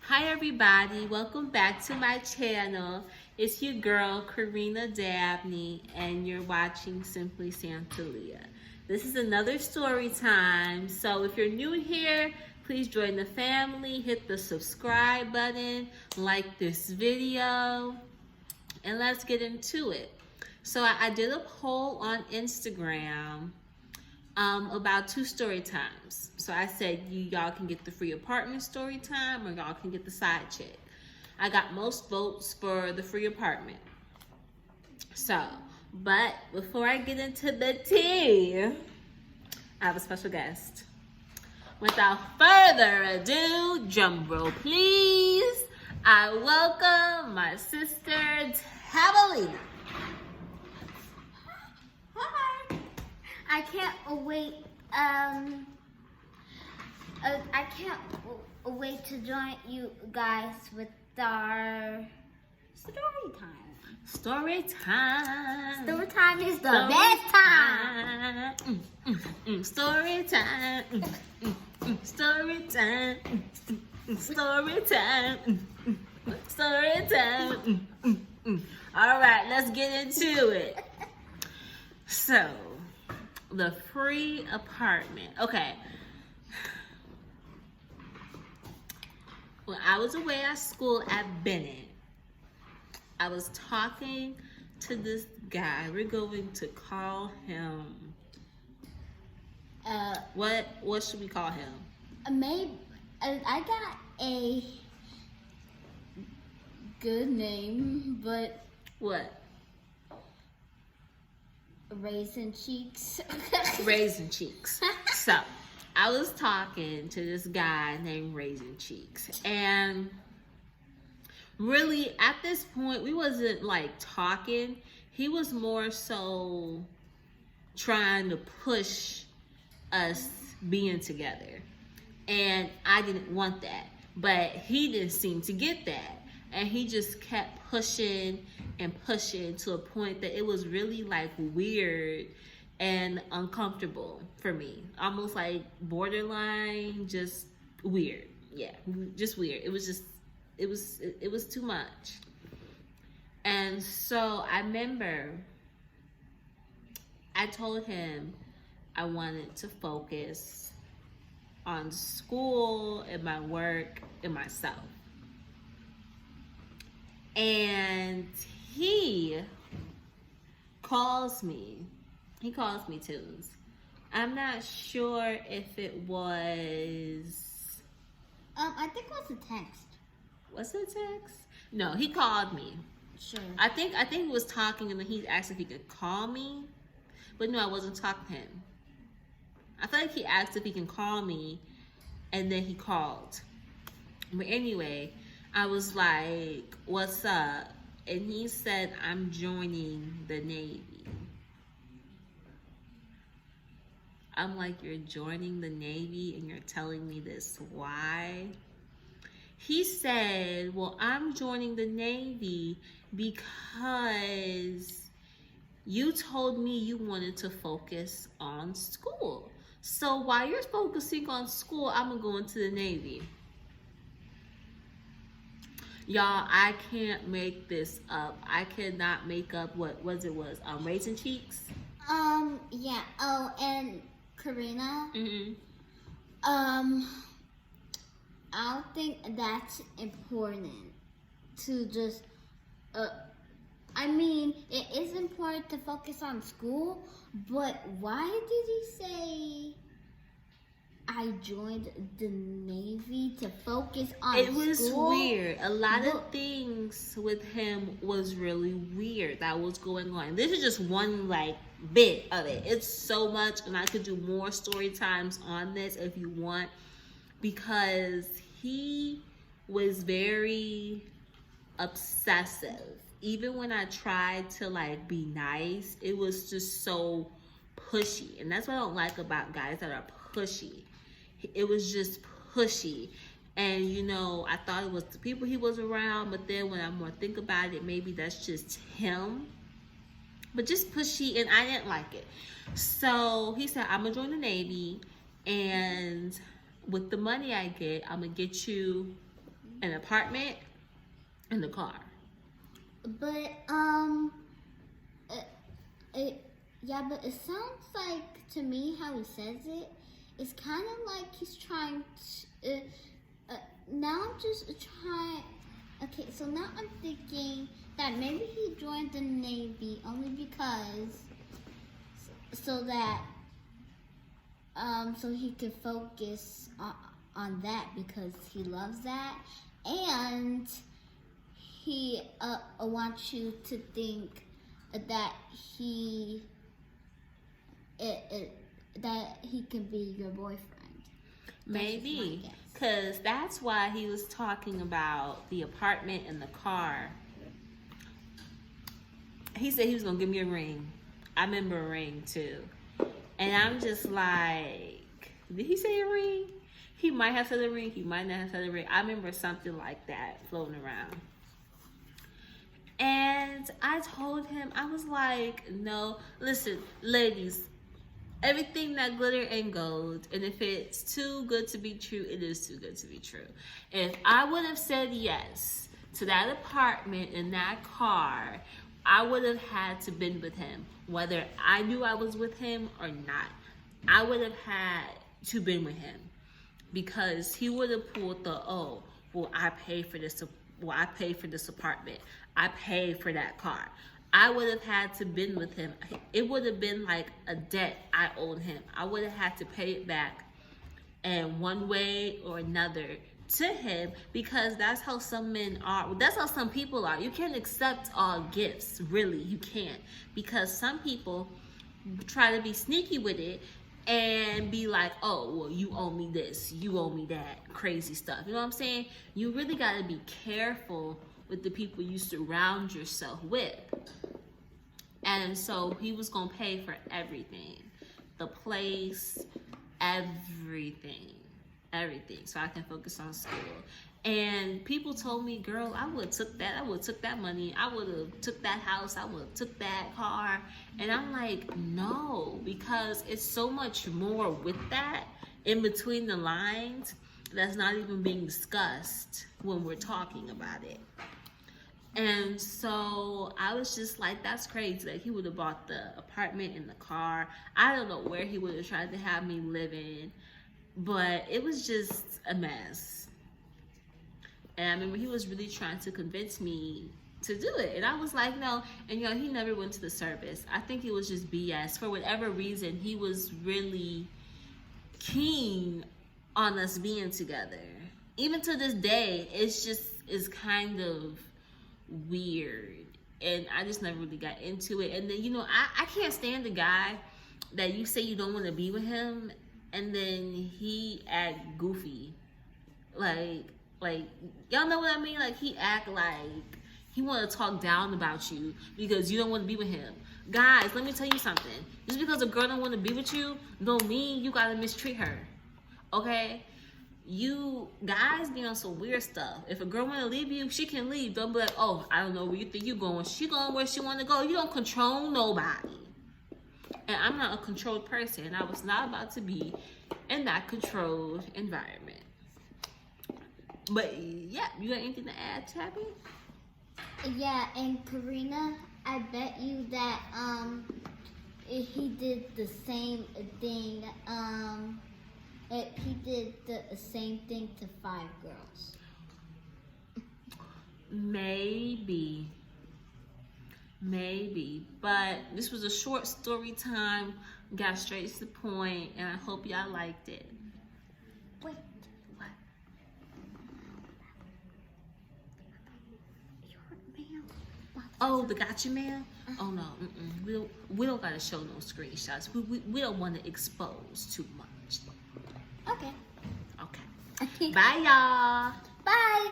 Hi everybody, welcome back to my channel. It's your girl Karina Dabney and you're watching Simply Santelia. This is another story time, so if you're new here, please join the family, hit the subscribe button, like this video, and let's get into it. So I did a poll on Instagram about 2 story times. So I said y'all can get the free apartment story time or y'all can get the side chick. I got most votes for the free apartment. So, but before I get into the tea, I have a special guest. Without further ado, drum roll please, I welcome my sister Tabalina. I can't wait. I can't wait to join you guys with our story time. Story time. Story time is the best time. Story time. Story time. Story time. Story time. All right, let's get into it. So, the free apartment. Okay. When I was away at school at Bennett, I was talking to this guy. We're going to call him. What should we call him? Maybe I got a good name, but What? Raisin Cheeks. Raisin Cheeks. So, I was talking to this guy named Raisin Cheeks, and really at this point we wasn't like talking. He was more so trying to push us being together, and I didn't want that, but he didn't seem to get that, and he just kept pushing and pushing to a point that it was really like weird and uncomfortable for me, almost like borderline just weird. Yeah, just weird. It was too much. And so I remember I told him I wanted to focus on school and my work and myself. And he calls me tunes. I'm not sure if it was I think it was a text. Was it a text? No, he called me. Sure. I think he was talking and then he asked if he could call me. But no, I wasn't talking to him. I feel like he asked if he can call me and then he called. But anyway, I was like, what's up? And he said, I'm joining the Navy. I'm like, you're joining the Navy and you're telling me this. Why? He said, well, I'm joining the Navy because you told me you wanted to focus on school. So while you're focusing on school, I'm going to go into the Navy. Y'all, I can't make this up. I cannot make up what was Raisin Cheeks? Yeah. Oh, and Karina. Mm-hmm. I don't think that's important to just, I mean, it is important to focus on school, but why did he say I joined the Navy to focus on school? It was weird. A lot of things with him was really weird that was going on. This is just one like bit of it. It's so much, and I could do more story times on this if you want, because he was very obsessive. Even when I tried to like be nice, it was just so pushy. And that's what I don't like about guys that are pushy. It was just pushy. And you know, I thought it was the people he was around, but then when I more think about it, maybe that's just him. But just pushy, and I didn't like it. So he said, I'm gonna join the Navy, and with the money I get, I'm gonna get you an apartment, and the car. But yeah, but it sounds like to me how he says it, it's kind of like he's trying to. Now I'm just trying. Okay, so now I'm thinking that maybe he joined the Navy only because, so that, so he could focus on that because he loves that, and he wants you to think that that he can be your boyfriend. Maybe, because that's why he was talking about the apartment and the car. He said he was going to give me a ring. I remember a ring, too. And I'm just like, did he say a ring? He might have said a ring. He might not have said a ring. I remember something like that floating around. And I told him, I was like, no, listen, ladies, everything that glitter ain't gold, and if it's too good to be true, it is too good to be true. If I would have said yes to that apartment and that car, I would have had to been with him, whether I knew I was with him or not. I would have had to been with him because he would have pulled the, oh, well, I paid for this. Well, I paid for this apartment. I paid for that car. I would have had to been with him. It would have been like a debt I owed him. I would have had to pay it back in one way or another to him because that's how some men are. That's how some people are. You can't accept all gifts, really. You can't. Because some people try to be sneaky with it and be like, oh, well, you owe me this, you owe me that, crazy stuff. You know what I'm saying? You really got to be careful with the people you surround yourself with. And so he was going to pay for everything. The place, everything. So I can focus on school. And people told me, girl, I would have took that. I would have took that money. I would have took that house. I would have took that car. And I'm like, no, because it's so much more with that in between the lines that's not even being discussed when we're talking about it. And so I was just like, that's crazy. Like, he would have bought the apartment and the car. I don't know where he would have tried to have me live in, but it was just a mess. And I remember he was really trying to convince me to do it. And I was like, no. And, you know, he never went to the service. I think it was just BS. For whatever reason, he was really keen on us being together. Even to this day, it's kind of weird. And I just never really got into it. And then, you know, I can't stand the guy that you say you don't want to be with him, and then he act goofy. Like, y'all know what I mean? Like, he act like he want to talk down about you because you don't want to be with him. Guys, let me tell you something. Just because a girl don't want to be with you don't mean you got to mistreat her. Okay? You guys be on some weird stuff. If a girl want to leave you, she can leave. Don't be like, oh, I don't know where you think you going. She going where she want to go. You don't control nobody. And I'm not a controlled person. I was not about to be in that controlled environment. But yeah, you got anything to add, Tabby? Yeah, and Karina, I bet you that he did the same thing. He did the same thing to 5 girls. Maybe. But this was a short story time. Got straight to the point, and I hope y'all liked it. Wait. What? Your mail. Oh, the gotcha mail? Oh no, we don't gotta show no screenshots. We don't want to expose too much. Okay. Okay. Bye, y'all. Bye.